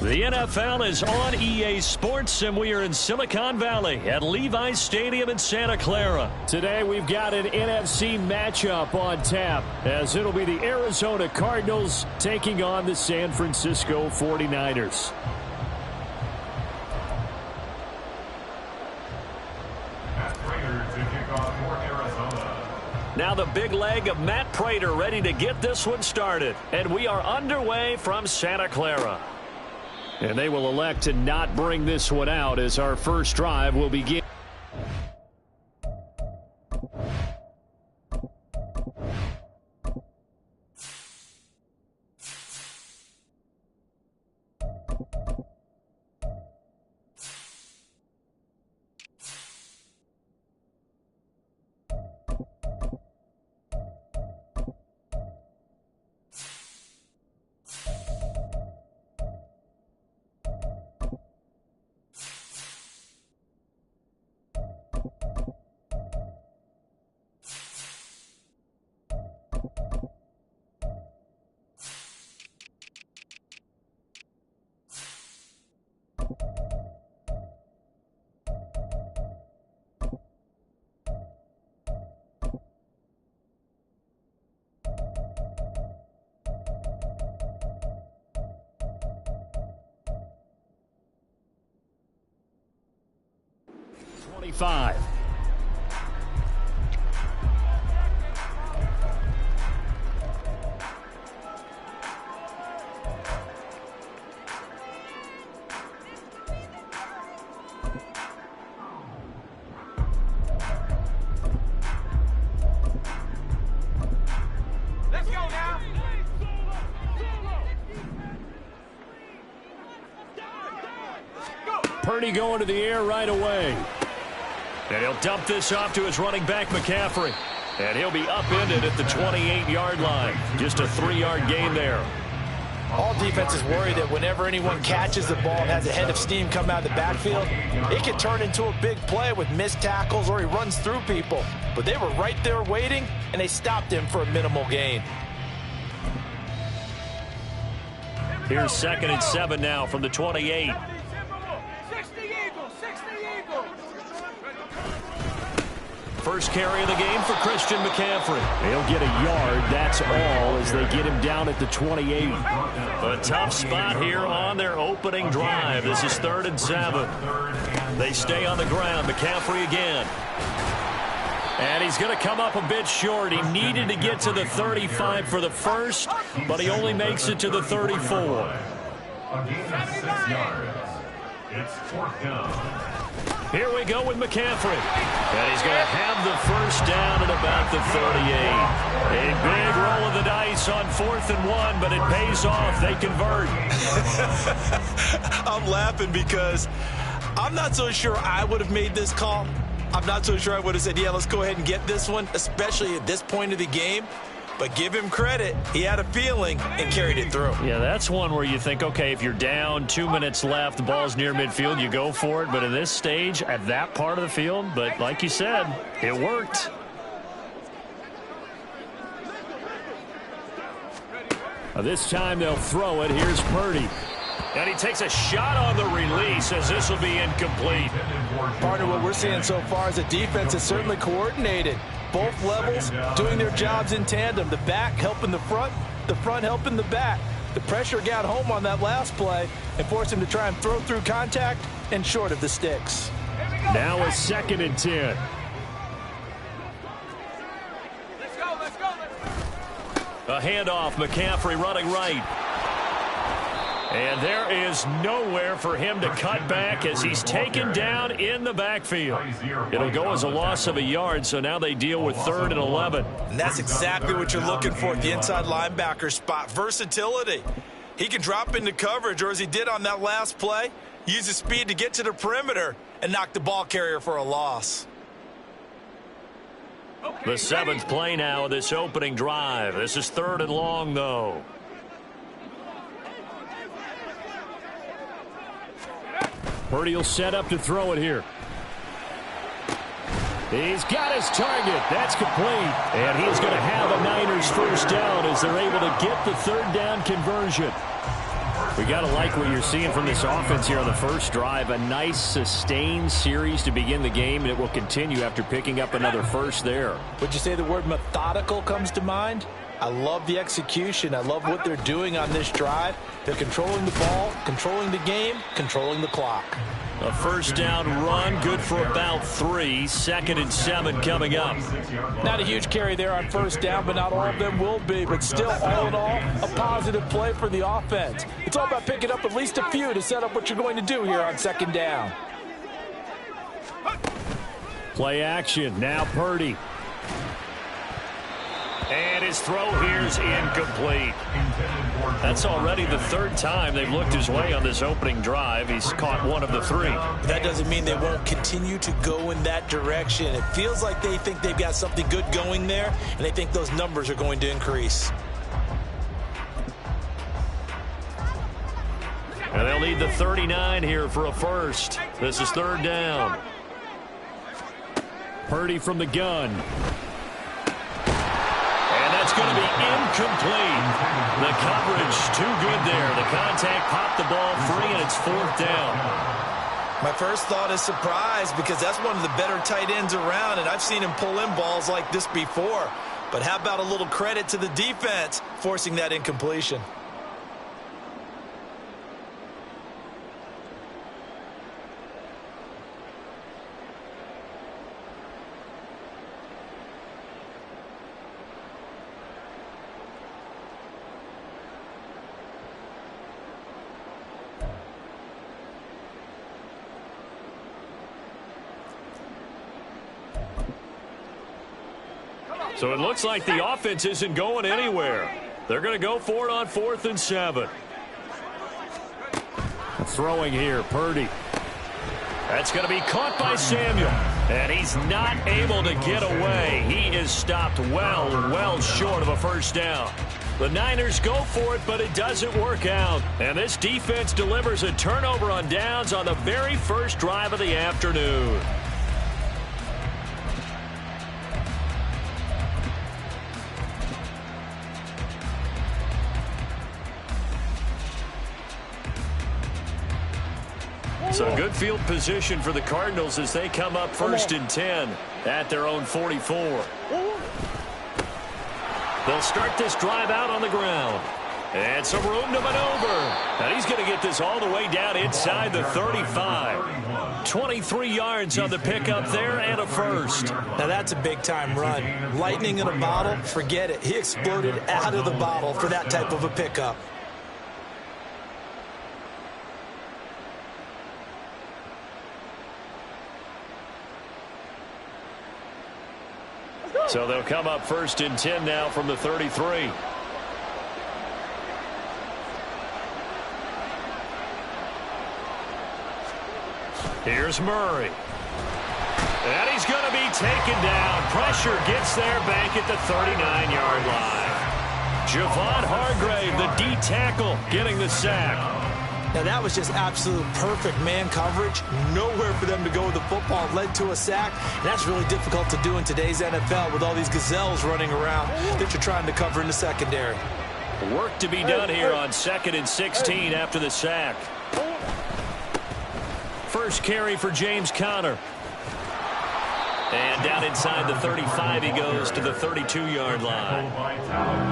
The NFL is on EA Sports, and we are in Silicon Valley at Levi's Stadium in Santa Clara. Today we've got an NFC matchup on tap, as it'll be the Arizona Cardinals taking on the San Francisco 49ers. Now the big leg of Matt Prater ready to get this one started. And we are underway from Santa Clara. And they will elect to not bring this one out as our first drive will begin. Five. Let's go now. Purdy going to the air right away. And he'll dump this off to his running back, McCaffrey. And he'll be upended at the 28-yard line. Just a 3-yard gain there. All defenses worry that whenever anyone catches the ball and has a head of steam come out of the backfield, it can turn into a big play with missed tackles or he runs through people. But they were right there waiting, and they stopped him for a minimal gain. Here's 2nd and 7 now from the 28. First carry of the game for Christian McCaffrey. They'll get a yard, that's all, as they get him down at the 28. A tough spot here on their opening drive. This is 3rd and 7. They stay on the ground. McCaffrey again. And he's going to come up a bit short. He needed to get to the 35 for the first, but he only makes it to the 34. It's 4th down. Here we go with McCaffrey. And he's going to have the first down at about the 38. A big roll of the dice on 4th and 1, but it pays off. They convert. I'm laughing because I'm not so sure I would have made this call. I'm not so sure I would have said, yeah, let's go ahead and get this one, especially at this point of the game. But give him credit. He had a feeling and carried it through. Yeah, that's one where you think, okay, if you're down, 2 minutes left, the ball's near midfield, you go for it. But at this stage, at that part of the field, but like you said, it worked. This time they'll throw it. Here's Purdy. And he takes a shot on the release as this will be incomplete. Partner, what we're seeing so far is a defense is certainly coordinated. Both levels doing their jobs in tandem. The back helping the front helping the back. The pressure got home on that last play and forced him to try and throw through contact and short of the sticks. Now a 2nd and 10. Let's go. A handoff, McCaffrey running right. And there is nowhere for him to cut back as he's taken down in the backfield. It'll go as a loss of a yard, so now they deal with 3rd and 11. And that's exactly what you're looking for at the inside linebacker spot. Versatility. He can drop into coverage, or as he did on that last play, use his speed to get to the perimeter and knock the ball carrier for a loss. The 7th play now of this opening drive. This is 3rd and long, though. Purdy will set up to throw it here. He's got his target. That's complete. And he's going to have a Niners first down as they're able to get the 3rd down conversion. We got to like what you're seeing from this offense here on the first drive. A nice, sustained series to begin the game, and it will continue after picking up another first there. Would you say the word methodical comes to mind? I love the execution. I love what they're doing on this drive. They're controlling the ball, controlling the game, controlling the clock. A first down run, good for about 3. 2nd and 7 coming up. Not a huge carry there on first down, but not all of them will be. But still, all in all, a positive play for the offense. It's all about picking up at least a few to set up what you're going to do here on 2nd down. Play action. Now Purdy. And his throw here is incomplete. That's already the 3rd time they've looked his way on this opening drive. He's caught 1 of the 3. That doesn't mean they won't continue to go in that direction. It feels like they think they've got something good going there, and they think those numbers are going to increase. And they'll need the 39 here for a first. This is 3rd down. Purdy from the gun. It's going to be incomplete. The coverage too good there. The contact popped the ball free, and it's 4th down. My first thought is surprise, because that's one of the better tight ends around, and I've seen him pull in balls like this before. But how about a little credit to the defense forcing that incompletion? So it looks like the offense isn't going anywhere. They're going to go for it on 4th and 7. Throwing here, Purdy. That's going to be caught by Samuel. And he's not able to get away. He is stopped well short of a first down. The Niners go for it, but it doesn't work out. And this defense delivers a turnover on downs on the very first drive of the afternoon. So good field position for the Cardinals as they come up 1st and 10 at their own 44. They'll start this drive out on the ground. And some room to maneuver. And he's going to get this all the way down inside the 35. 23 yards on the pickup there and a first. Now that's a big-time run. Lightning in a bottle, forget it. He exploded out of the bottle for that type of a pickup. So they'll come up 1st and 10 now from the 33. Here's Murray. And he's going to be taken down. Pressure gets there back at the 39-yard line. Javon Hargrave, the D tackle, getting the sack. Now that was just absolute perfect man coverage. Nowhere for them to go with the football. Led to a sack. And that's really difficult to do in today's NFL with all these gazelles running around that you're trying to cover in the secondary. Work to be done here on 2nd and 16 after the sack. First carry for James Conner. And down inside the 35 he goes to the 32-yard line.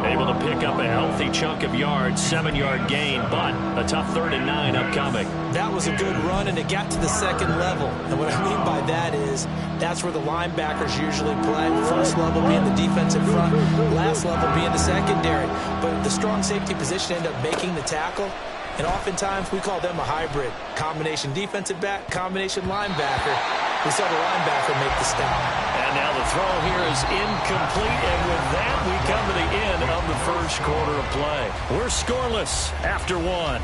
Able to pick up a healthy chunk of yards, 7-yard gain, but a tough 3rd and 9 upcoming. That was a good run, and it got to the 2nd level. And what I mean by that is that's where the linebackers usually play. First level being the defensive front, last level being the secondary. But the strong safety position ended up making the tackle. And oftentimes we call them a hybrid. Combination defensive back, combination linebacker. We saw the linebacker make the stop. And now the throw here is incomplete. And with that, we come to the end of the first quarter of play. We're scoreless after 1.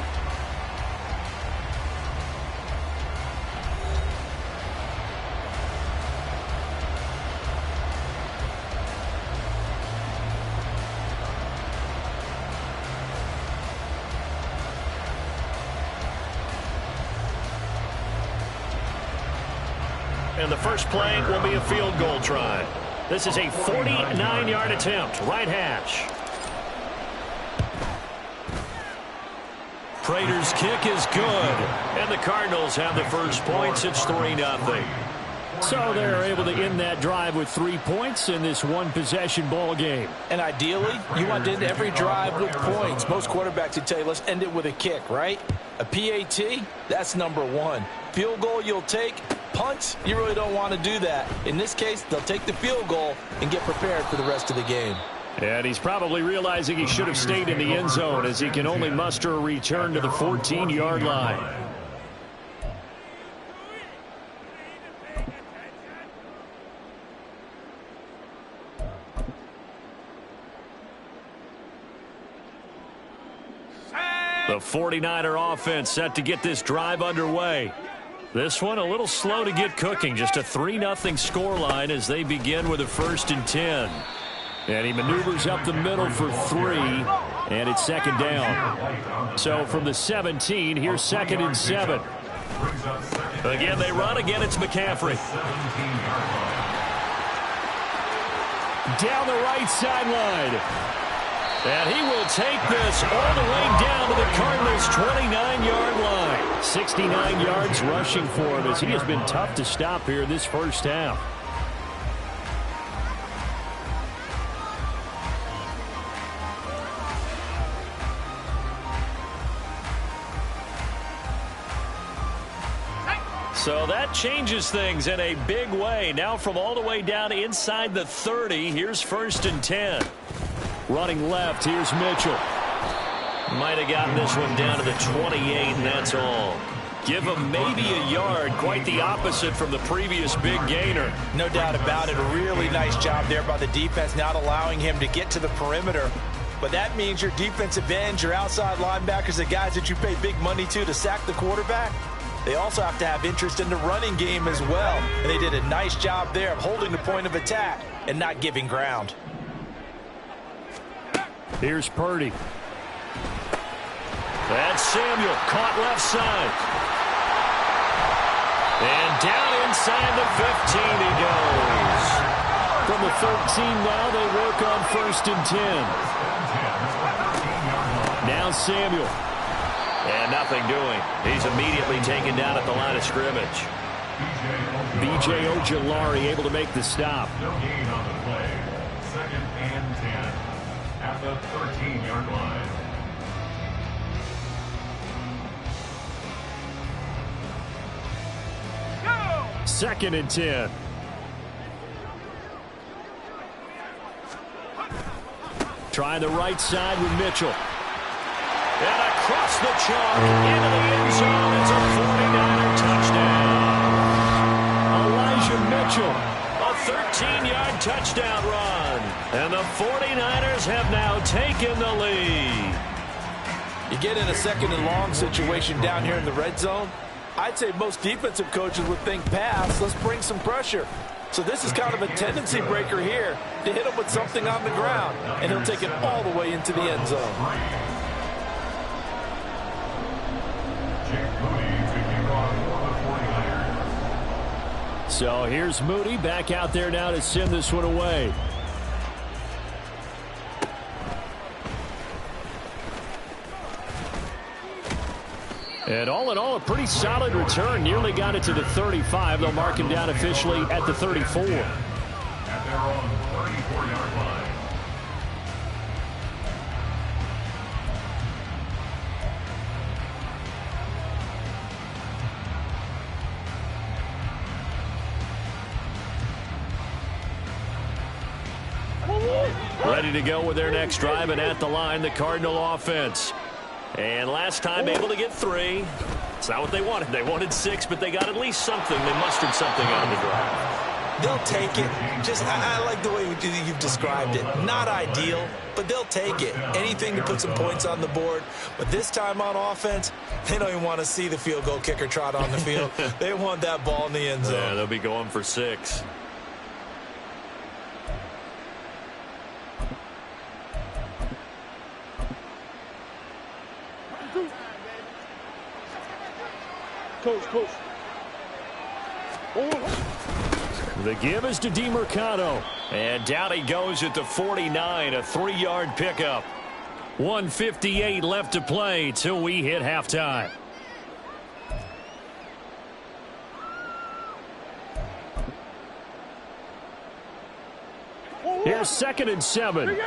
And the first play will be a field goal try. This is a 49-yard attempt, right hash. Prater's kick is good. And the Cardinals have the first points. It's 3-0. So they're able to end that drive with 3 points in this one-possession ball game. And ideally, you want to end every drive with points. Most quarterbacks would tell you, let's end it with a kick, right? A PAT, that's number one. Field goal you'll take. Punts, you really don't want to do that. In this case, they'll take the field goal and get prepared for the rest of the game. And he's probably realizing he should have stayed in the end zone as he can only muster a return to the 14-yard line. The 49er offense set to get this drive underway. This one a little slow to get cooking. Just a 3-0 scoreline as they begin with a 1st and 10. And he maneuvers up the middle for 3, and it's 2nd down. So from the 17, here's 2nd and 7. Again, they run. Again, it's McCaffrey. Down the right sideline. And he will take this all the way down to the Cardinals' 29-yard line. 69 yards rushing for him as he has been tough to stop here this first half. So that changes things in a big way. Now from all the way down inside the 30, here's 1st and 10. Running left, here's Mitchell. Might have gotten this one down to the 28, and that's all. Give him maybe a yard. Quite the opposite from the previous big gainer. No doubt about it. A really nice job there by the defense, not allowing him to get to the perimeter. But that means your defensive ends, your outside linebackers, the guys that you pay big money to sack the quarterback, they also have to have interest in the running game as well. And they did a nice job there of holding the point of attack and not giving ground. Here's Purdy. That's Samuel, caught left side. And down inside the 15 he goes. From the 13 now, they work on 1st and 10. Now Samuel. And nothing doing. He's immediately taken down at the line of scrimmage. B.J. Ojulari able to make the stop. No gain on the play. 2nd and 10 at the 13-yard line. Go! 2nd and 10. Try the right side with Mitchell. And across the chalk into the end zone. It's a 49er touchdown. Elijah Mitchell. A 13-yard touchdown run. And the 49ers have now taken the lead. You get in a 2nd and long situation down here in the red zone, I'd say most defensive coaches would think pass. Let's bring some pressure. So this is kind of a tendency breaker here to hit him with something on the ground, and he'll take it all the way into the end zone. So here's Moody back out there now to send this one away. And all in all, a pretty solid return. Nearly got it to the 35. They'll mark him down officially at the 34. At their own 34-yard line. Ready to go with their next drive, and at the line, the Cardinal offense. And last time able to get 3. It's not what they wanted. They wanted 6, but they got at least something. They mustered something out of the drive. They'll take it. I like the way you've described it. Not ideal, but they'll take it. Anything to put some points on the board. But this time on offense, they don't even want to see the field goal kicker trot on the field. They want that ball in the end zone. Yeah, they'll be going for 6. Coach. The give is to DeMercado. And down he goes at the 49, a 3-yard pickup. 1:58 left to play till we hit halftime. Here's 2nd and 7.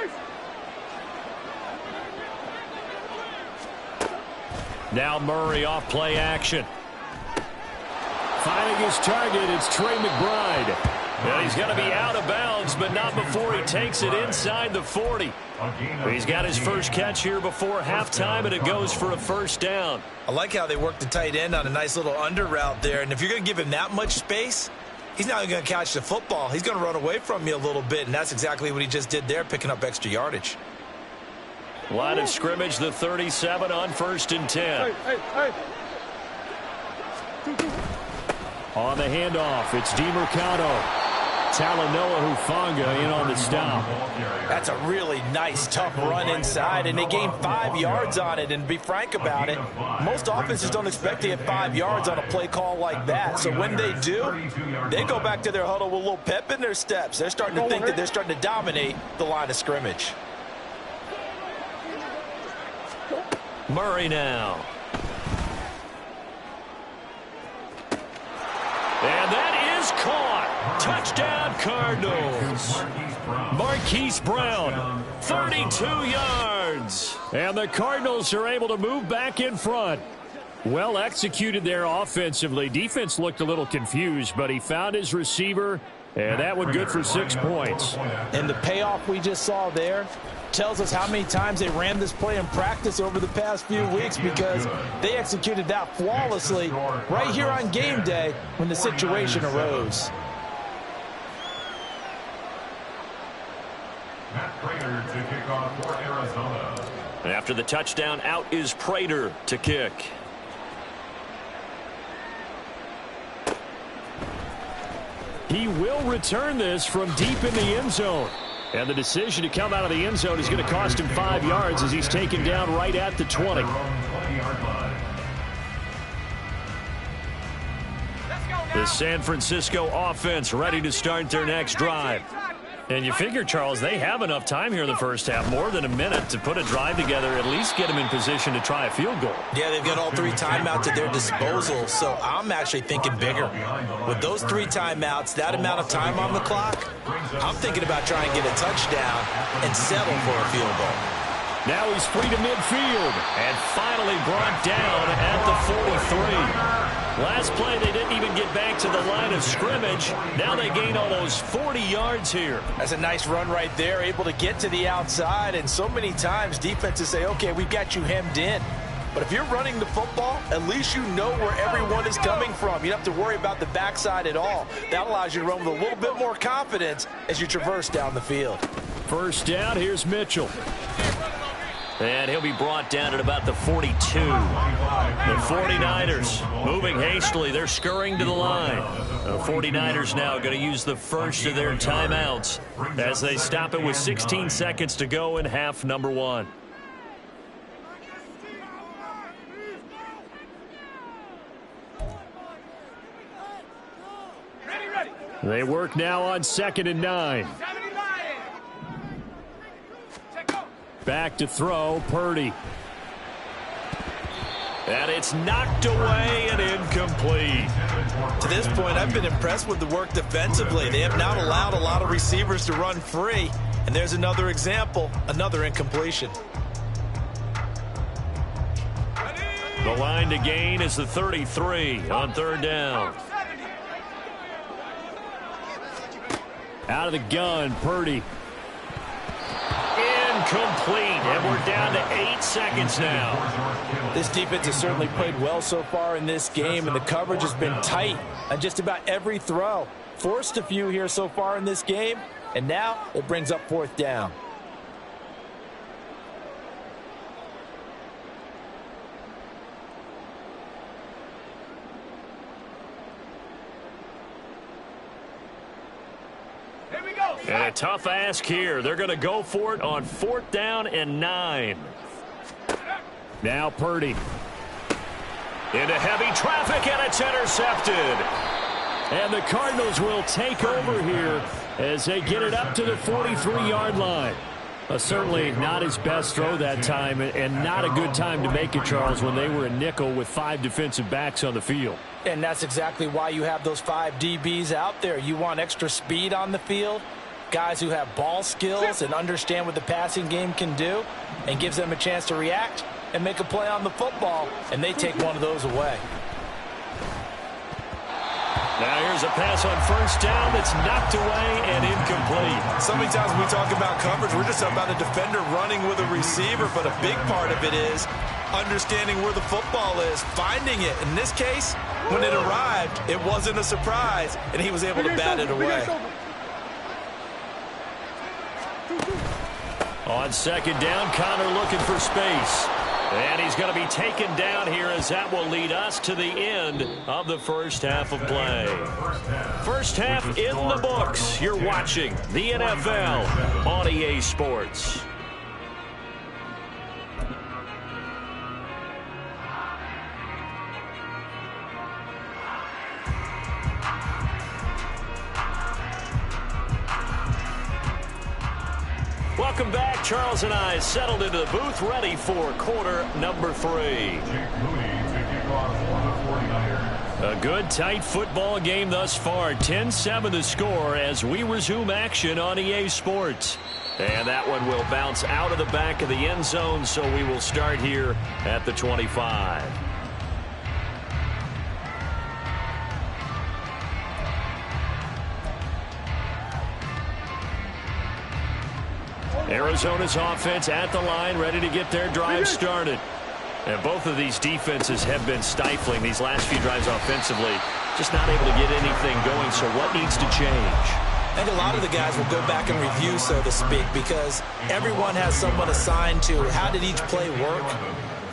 Now Murray off play action. Finding his target, it's Trey McBride. Well, he's going to be out of bounds, but not before he takes it inside the 40. He's got his first catch here before halftime, and it goes for a first down. I like how they work the tight end on a nice little under route there, and if you're going to give him that much space, he's not going to catch the football. He's going to run away from you a little bit, and that's exactly what he just did there, picking up extra yardage. Line of scrimmage, the 37 on 1st and 10. On the handoff, it's DeMercado. Talanoa Hufanga in on the stop. That's a really nice, tough run inside, and they gained 5 yards on it. And to be frank about it, most offenses don't expect to get 5 yards on a play call like that. So when they do, they go back to their huddle with a little pep in their steps. They're starting to think that they're starting to dominate the line of scrimmage. Murray now. And that is caught. Touchdown Cardinals. Marquise Brown, 32 yards. And the Cardinals are able to move back in front. Well executed there offensively. Defense looked a little confused, but he found his receiver, and that one good for 6 points. And the payoff we just saw there tells us how many times they ran this play in practice over the past few weeks, because they executed that flawlessly right here on game day when the situation arose. Prater to kick off for Arizona. After the touchdown, out is Prater to kick. He will return this from deep in the end zone. And the decision to come out of the end zone is going to cost him 5 yards as he's taken down right at the 20. The San Francisco offense ready to start their next drive. And you figure, Charles, they have enough time here in the first half, more than a minute, to put a drive together, at least get them in position to try a field goal. Yeah, they've got all 3 timeouts at their disposal, so I'm actually thinking bigger. With those 3 timeouts, that amount of time on the clock, I'm thinking about trying to get a touchdown and settle for a field goal. Now he's free to midfield and finally brought down at the 43. Last play, they didn't even get back to the line of scrimmage. Now they gain almost 40 yards here. That's a nice run right there, able to get to the outside. And so many times defenses say, okay, we've got you hemmed in. But if you're running the football, at least you know where everyone is coming from. You don't have to worry about the backside at all. That allows you to run with a little bit more confidence as you traverse down the field. First down, here's Mitchell. And he'll be brought down at about the 42. The 49ers moving hastily. They're scurrying to the line. The 49ers now going to use the first of their timeouts as they stop it with 16 seconds to go in half number 1. They work now on 2nd and 9. Back to throw, Purdy. And it's knocked away and incomplete. To this point, I've been impressed with the work defensively. They have not allowed a lot of receivers to run free. And there's another example, another incompletion. The line to gain is the 33 on 3rd down. Out of the gun, Purdy. Incomplete, and we're down to 8 seconds now. This defense has certainly played well so far in this game, and the coverage has been tight on just about every throw. Forced a few here so far in this game, and now it brings up 4th down. And a tough ask here. They're going to go for it on 4th down and 9. Now Purdy. Into heavy traffic, and it's intercepted. And the Cardinals will take over here as they get it up to the 43-yard line. Certainly not his best throw that time, and not a good time to make it, Charles, when they were a nickel with 5 defensive backs on the field. And that's exactly why you have those 5 DBs out there. You want extra speed on the field, guys who have ball skills and understand what the passing game can do, and gives them a chance to react and make a play on the football, and they take one of those away. Now here's a pass on first down that's knocked away and incomplete. So many times when we talk about coverage, we're just about a defender running with a receiver, but a big part of it is understanding where the football is, finding it. In this case, when it arrived, it wasn't a surprise, and he was able to bat it away. On second down, Connor looking for space. And he's going to be taken down here as that will lead us to the end of the first half of play. First half in the books. You're watching the NFL on EA Sports. Welcome back. Charles and I settled into the booth, ready for quarter number 3. A good, tight football game thus far. 10-7 the score as we resume action on EA Sports. And that one will bounce out of the back of the end zone, so we will start here at the 25. Arizona's offense at the line, ready to get their drive started. And both of these defenses have been stifling these last few drives offensively. Just not able to get anything going, so what needs to change? I think a lot of the guys will go back and review, so to speak, because everyone has someone assigned to how did each play work.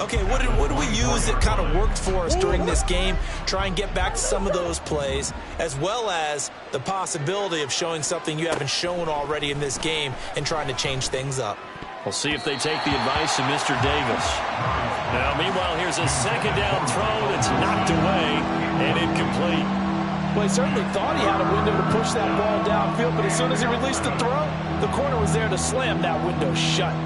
Okay, what did we use that kind of worked for us during this game? Try and get back to some of those plays, as well as the possibility of showing something you haven't shown already in this game and trying to change things up. We'll see if they take the advice of Mr. Davis. Now, meanwhile, here's a second down throw that's knocked away and incomplete. Well, he certainly thought he had a window to push that ball downfield, but as soon as he released the throw, the corner was there to slam that window shut.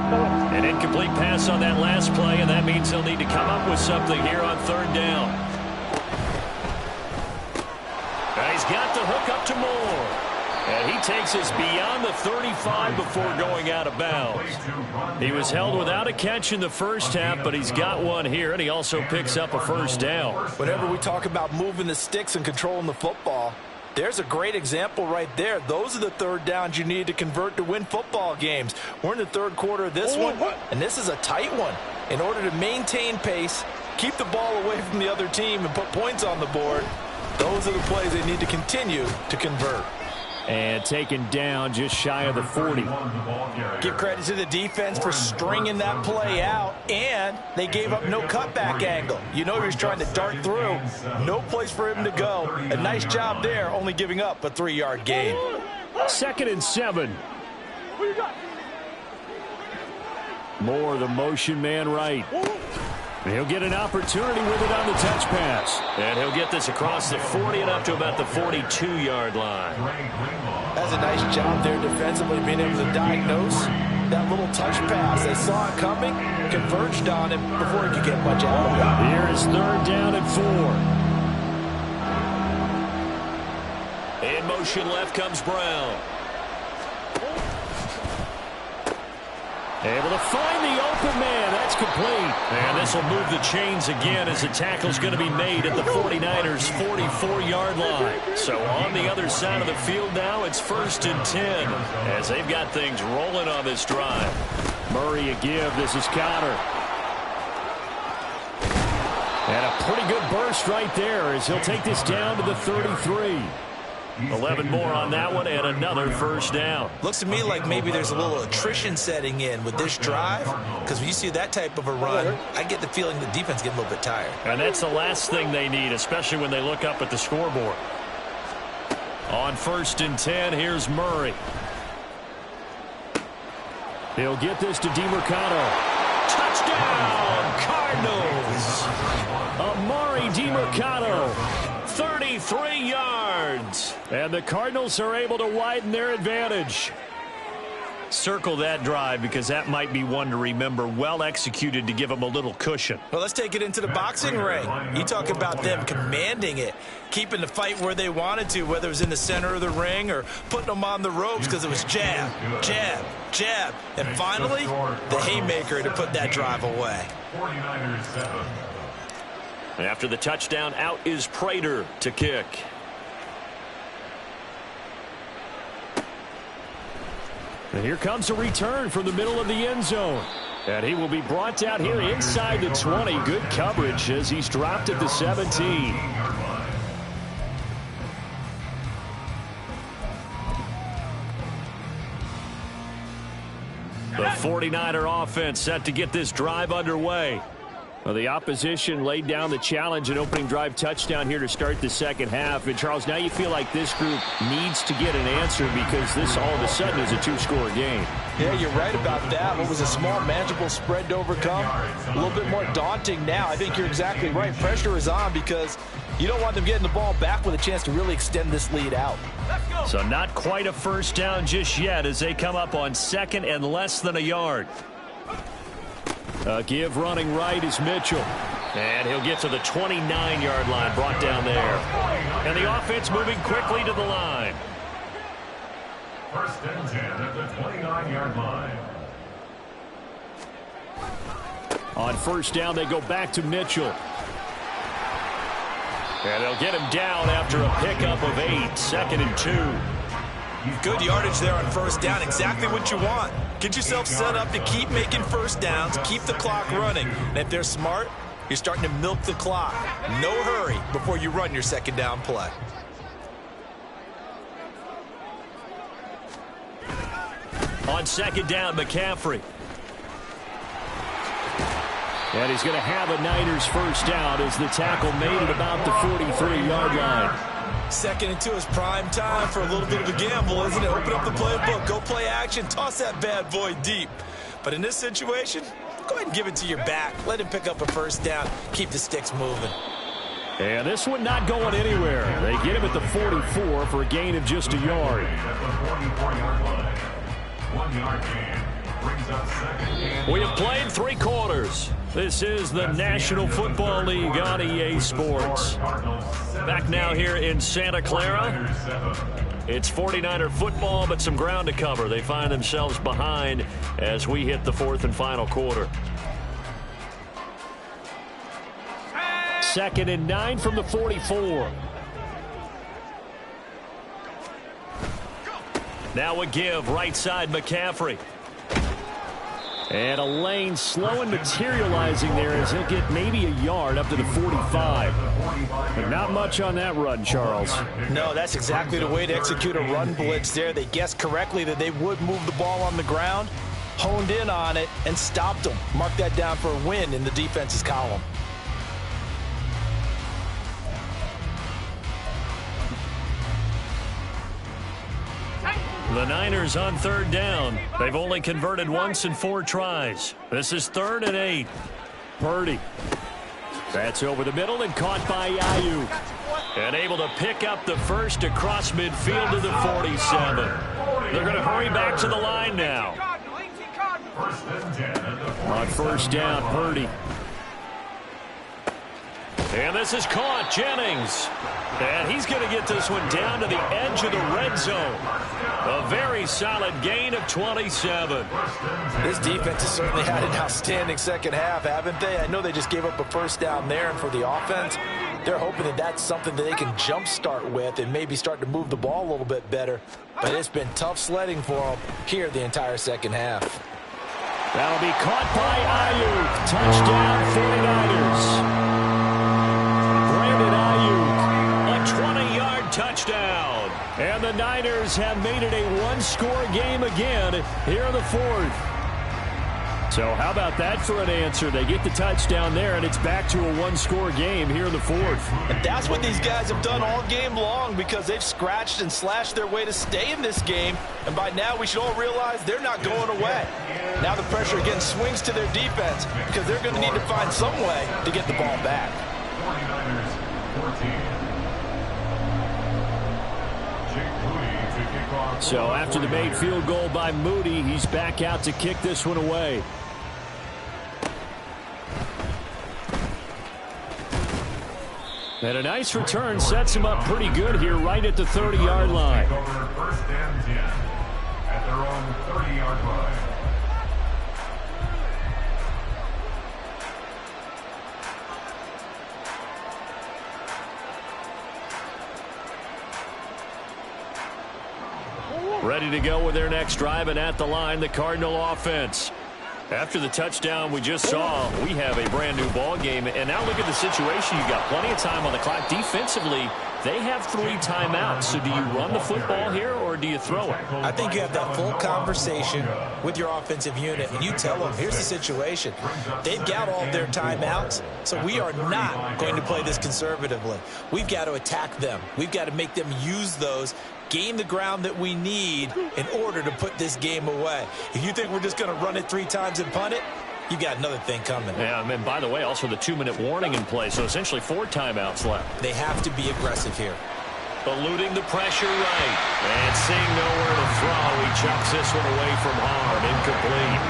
An incomplete pass on that last play, and that means he'll need to come up with something here on third down. And he's got the hook up to Moore. And he takes us beyond the 35 before going out of bounds. He was held without a catch in the first half, but he's got one here, and he also picks up a first down. Whenever we talk about moving the sticks and controlling the football, there's a great example right there. Those are the third downs you need to convert to win football games. We're in the third quarter of this one, and this is a tight one. In order to maintain pace, keep the ball away from the other team, and put points on the board, those are the plays they need to continue to convert. And taken down just shy of the 40. Give credit to the defense for stringing that play out, and they gave up no cutback angle. You know he's trying to dart through. No place for him to go. A nice job there, only giving up a 3-yard gain. 2nd and 7. Moore, the motion man right. He'll get an opportunity with it on the touch pass. And he'll get this across the 40 and up to about the 42-yard line. That's a nice job there defensively, being able to diagnose that little touch pass. They saw it coming, converged on him before he could get much out of it. Here is third down and 4. In motion left comes Brown. Able to find the open man. That's complete. And this will move the chains again as the tackle's going to be made at the 49ers' 44-yard line. So on the other side of the field now, it's 1st and 10 as they've got things rolling on this drive. Murray a give. This is Connor. And a pretty good burst right there as he'll take this down to the 33. 11 more on that one and another first down. Looks to me like maybe there's a little attrition setting in with this drive, because when you see that type of a run, I get the feeling the defense getting a little bit tired. And that's the last thing they need, especially when they look up at the scoreboard. On 1st and 10, here's Murray. He'll get this to DeMercado. Touchdown, Cardinals! Amari DeMercado, 33 yards. And the Cardinals are able to widen their advantage. Circle that drive because that might be one to remember. Well executed to give them a little cushion. Well, let's take it into the boxing ring. You talk about them commanding it, keeping the fight where they wanted to, whether it was in the center of the ring or putting them on the ropes because it was jab, jab, jab. And finally, the haymaker to put that drive away. 49ers 7. After the touchdown, out is Prater to kick. And here comes a return from the middle of the end zone. And he will be brought down here inside the 20. Good coverage as he's dropped at the 17. The 49er offense set to get this drive underway. Well, the opposition laid down the challenge and opening drive touchdown here to start the second half. And, Charles, now you feel like this group needs to get an answer because this all of a sudden is a two-score game. Yeah, you're right about that. What was a small, manageable spread to overcome? A little bit more daunting now. I think you're exactly right. Pressure is on because you don't want them getting the ball back with a chance to really extend this lead out. So not quite a first down just yet as they come up on second and less than a yard. Give running right is Mitchell. And he'll get to the 29-yard line, brought down there. And the offense moving quickly to the line. First and 10 at the 29-yard line. On first down, they go back to Mitchell. And they'll get him down after a pickup of 8, second and 2. Good yardage there on first down, exactly what you want. Get yourself set up to keep making first downs, keep the clock running. And if they're smart, you're starting to milk the clock. No hurry before you run your second down play. On second down, McCaffrey. And he's going to have a Niners first down as the tackle made at about the 43-yard line. Second and 2 is prime time for a little bit of a gamble, isn't it? Open up the playbook, go play action, toss that bad boy deep. But in this situation, go ahead and give it to your back. Let him pick up a first down, keep the sticks moving. And this one not going anywhere. They get him at the 44 for a gain of just a yard. We have played 3 quarters. This is the National Football League on EA Sports. Back now here in Santa Clara. It's 49er football, but some ground to cover. They find themselves behind as we hit the 4th and final quarter. Second and 9 from the 44. Now a give, right side McCaffrey. And a lane slow and materializing there as he'll get maybe a yard up to the 45. But not much on that run, Charles. No, that's exactly the way to execute a run blitz there. They guessed correctly that they would move the ball on the ground, honed in on it, and stopped them. Mark that down for a win in the defense's column. The Niners on third down. They've only converted once in 4 tries. This is 3rd and 8. Purdy. That's over the middle and caught by Ayuk. And able to pick up the first across midfield to the 47. They're going to hurry back to the line now. On first down, Purdy. And this is caught, Jennings. And he's going to get this one down to the edge of the red zone. A very solid gain of 27. This defense has certainly had an outstanding second half, haven't they? I know they just gave up a first down there, and for the offense, they're hoping that that's something that they can jumpstart with and maybe start to move the ball a little bit better. But it's been tough sledding for them here the entire second half. That'll be caught by Ayuk. Touchdown, 49ers. Touchdown. And the Niners have made it a one-score game again here in the 4th. So how about that for an answer? They get the touchdown there, and it's back to a one-score game here in the 4th. And that's what these guys have done all game long because they've scratched and slashed their way to stay in this game. And by now, we should all realize they're not going away. Now the pressure again swings to their defense because they're going to need to find some way to get the ball back. 49ers 14. So after the made field goal by Moody, he's back out to kick this one away. And a nice return sets him up pretty good here right at the 30-yard line. First and 10 at their own 30-yard line. Ready to go with their next drive, and at the line, the Cardinal offense. After the touchdown we just saw, we have a brand new ball game. And now look at the situation. You've got plenty of time on the clock. Defensively, they have 3 timeouts. So do you run the football here or do you throw it? I think you have that full conversation with your offensive unit, and you tell them, here's the situation. They've got all their timeouts, so we are not going to play this conservatively. We've got to attack them. We've got to make them use those, gain the ground that we need in order to put this game away. If you think we're just going to run it 3 times and punt it, you got another thing coming. Yeah, and by the way, also the 2-minute warning in play, so essentially 4 timeouts left. They have to be aggressive here. Eluding the pressure right. And seeing nowhere to throw, he chucks this one away from harm. Incomplete.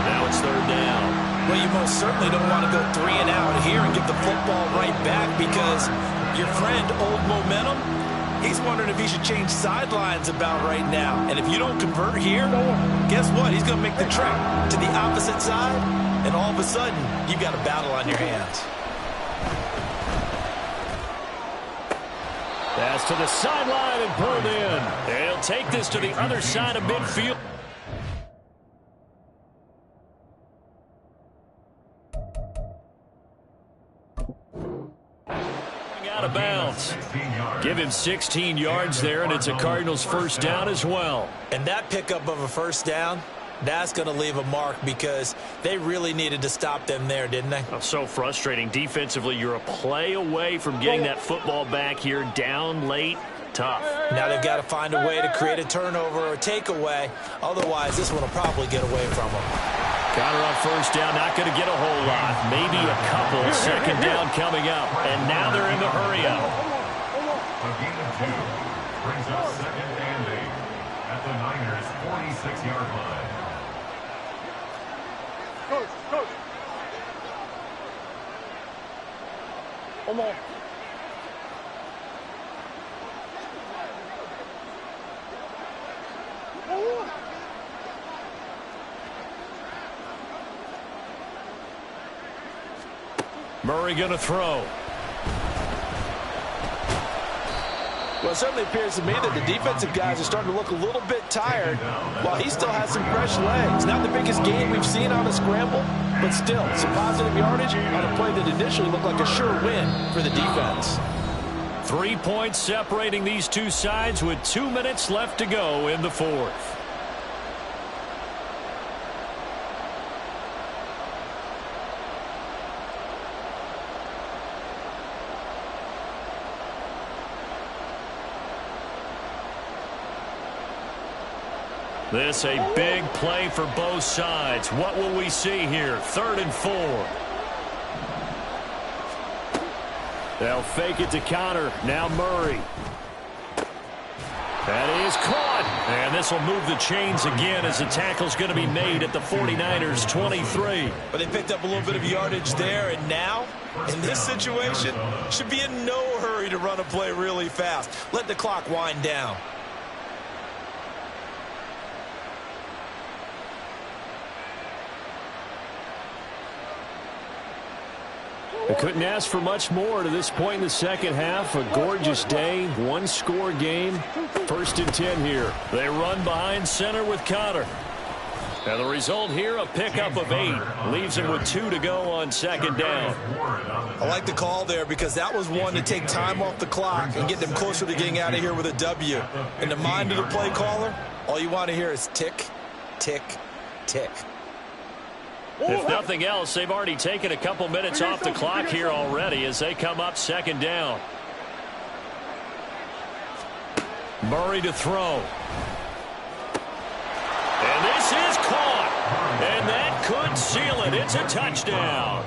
Now it's 3rd down. Well, you most certainly don't want to go 3 and out here and get the football right back, because your friend, Old Momentum, he's wondering if he should change sidelines about right now. And if you don't convert here, guess what? He's going to make the trek to the opposite side, and all of a sudden, you've got a battle on your hands. Pass to the sideline and pulled in. They'll take this to the other side of midfield. Out of bounds. Give him 16 yards there, and it's a Cardinals first down as well. And that pickup of a first down, that's going to leave a mark, because they really needed to stop them there, didn't they? Oh, so frustrating. Defensively, you're a play away from getting that football back here, down late. Tough. Now they've got to find a way to create a turnover or a takeaway. Otherwise, this one will probably get away from them. Counter on first down, not going to get a whole lot. Maybe a couple. 2nd down coming up. And now they're in the hurry-up. A gain of 2 brings up 2nd and 8 at the Niners' 46-yard line. Coach. Come on. Murray going to throw. Well, it certainly appears to me that the defensive guys are starting to look a little bit tired, while he still has some fresh legs. Not the biggest gain we've seen on a scramble, but still some positive yardage on a play that initially looked like a sure win for the defense. 3 points separating these two sides with 2 minutes left to go in the 4th. This a big play for both sides. What will we see here? 3rd and 4. They'll fake it to counter. Now Murray. That is caught. And this will move the chains again as the tackle's going to be made at the 49ers' 23. But they picked up a little bit of yardage there, and now, in this situation, should be in no hurry to run a play really fast. Let the clock wind down. I couldn't ask for much more to this point in the second half. A gorgeous day, 1-score game. 1st and 10 here. They run behind center with Cotter. And the result here, a pickup of 8. Leaves him with 2 to go on 2nd down. I like the call there, because that was one to take time off the clock and get them closer to getting out of here with a W. In the mind of the play caller, all you want to hear is tick, tick, tick. If nothing else, they've already taken a couple minutes off the clock here already as they come up 2nd down. Murray to throw. And this is caught. And that could seal it. It's a touchdown.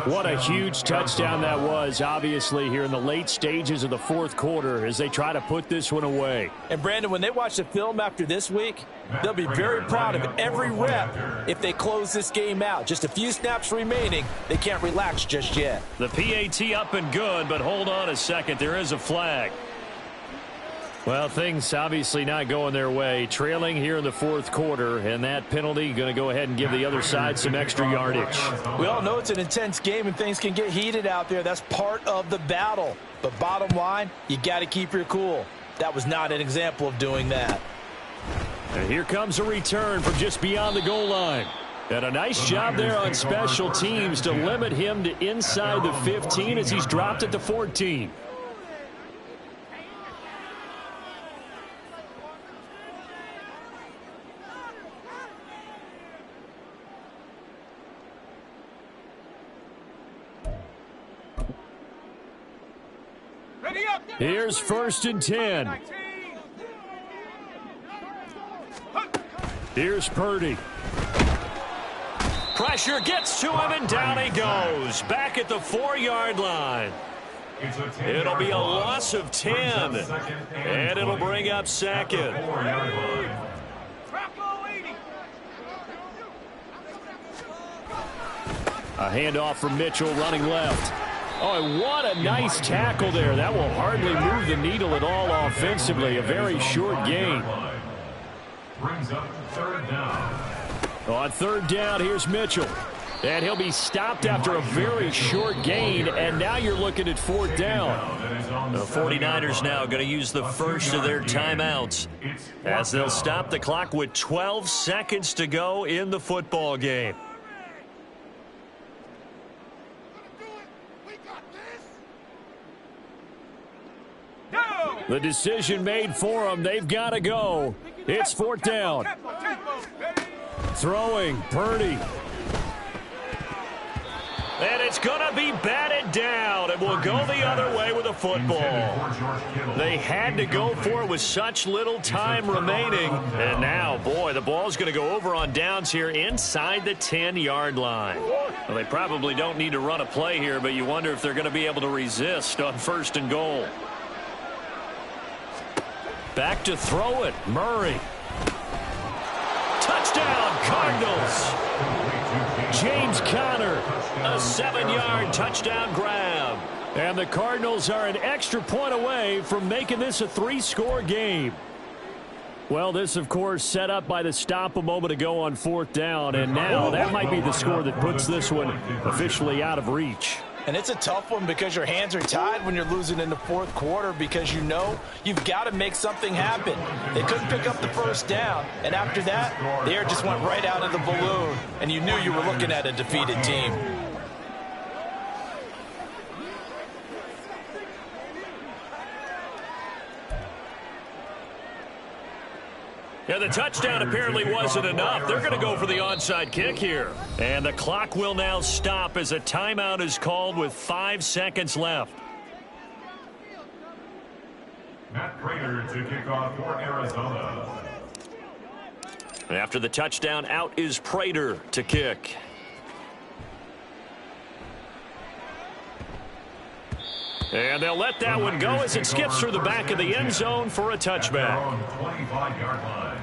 What a huge touchdown that was, obviously, here in the late stages of the fourth quarter as they try to put this one away. And, Brandon, when they watch the film after this week, they'll be very proud of every rep if they close this game out. Just a few snaps remaining. They can't relax just yet. The PAT up and good, but hold on a second. There is a flag. Well, things obviously not going their way. Trailing here in the fourth quarter, and that penalty going to go ahead and give the other side some extra yardage. We all know it's an intense game and things can get heated out there. That's part of the battle. But bottom line, you got to keep your cool. That was not an example of doing that. And here comes a return from just beyond the goal line. And a nice job there on special teams to limit him to inside the 15 as he's dropped it to 14. Here's 1st and 10. Here's Purdy. Pressure gets to him, and down he goes. Back at the 4-yard line. It'll be a loss of 10, and it'll bring up second. A handoff from Mitchell running left. Oh, and what a nice tackle there. That will hardly move the needle at all offensively. A very short gain. Brings up 3rd down. On 3rd down, here's Mitchell. And he'll be stopped after a very short gain, and now you're looking at 4th down. The 49ers now going to use the first of their timeouts as they'll stop the clock with 12 seconds to go in the football game. The decision made for them. They've got to go. It's 4th down. Throwing, Purdy. And it's going to be batted down, and we'll go the other way with the football. They had to go for it with such little time remaining. And now, boy, the ball's going to go over on downs here inside the 10-yard line. Well, they probably don't need to run a play here, but you wonder if they're going to be able to resist on 1st and goal. Back to throw it, Murray. Touchdown, Cardinals. James Conner. A 7-yard touchdown grab. And the Cardinals are an extra point away from making this a 3-score game. Well, this, of course, set up by the stop a moment ago on 4th down, and now that might be the score that puts this one officially out of reach. And it's a tough one because your hands are tied when you're losing in the fourth quarter because you know you've got to make something happen. They couldn't pick up the 1st down, and after that, the air just went right out of the balloon, and you knew you were looking at a defeated team. Yeah, the touchdown apparently wasn't enough. They're going to go for the onside kick here. And the clock will now stop as a timeout is called with 5 seconds left. Matt Prater to kick off for Arizona. After the touchdown, out is Prater to kick. And they'll let that one go as it skips through the back of the end zone for a touchback. 25-yard line.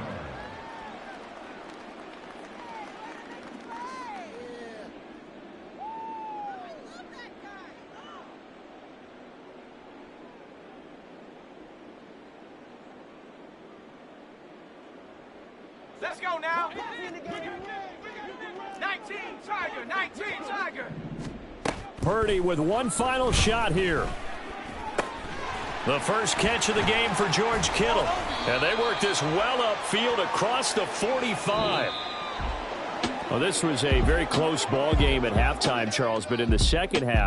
Let's go now. 19 Tiger, 19 Tiger. Purdy with one final shot here. The first catch of the game for George Kittle. And they work this well upfield across the 45. Well, this was a very close ball game at halftime, Charles, but in the second half,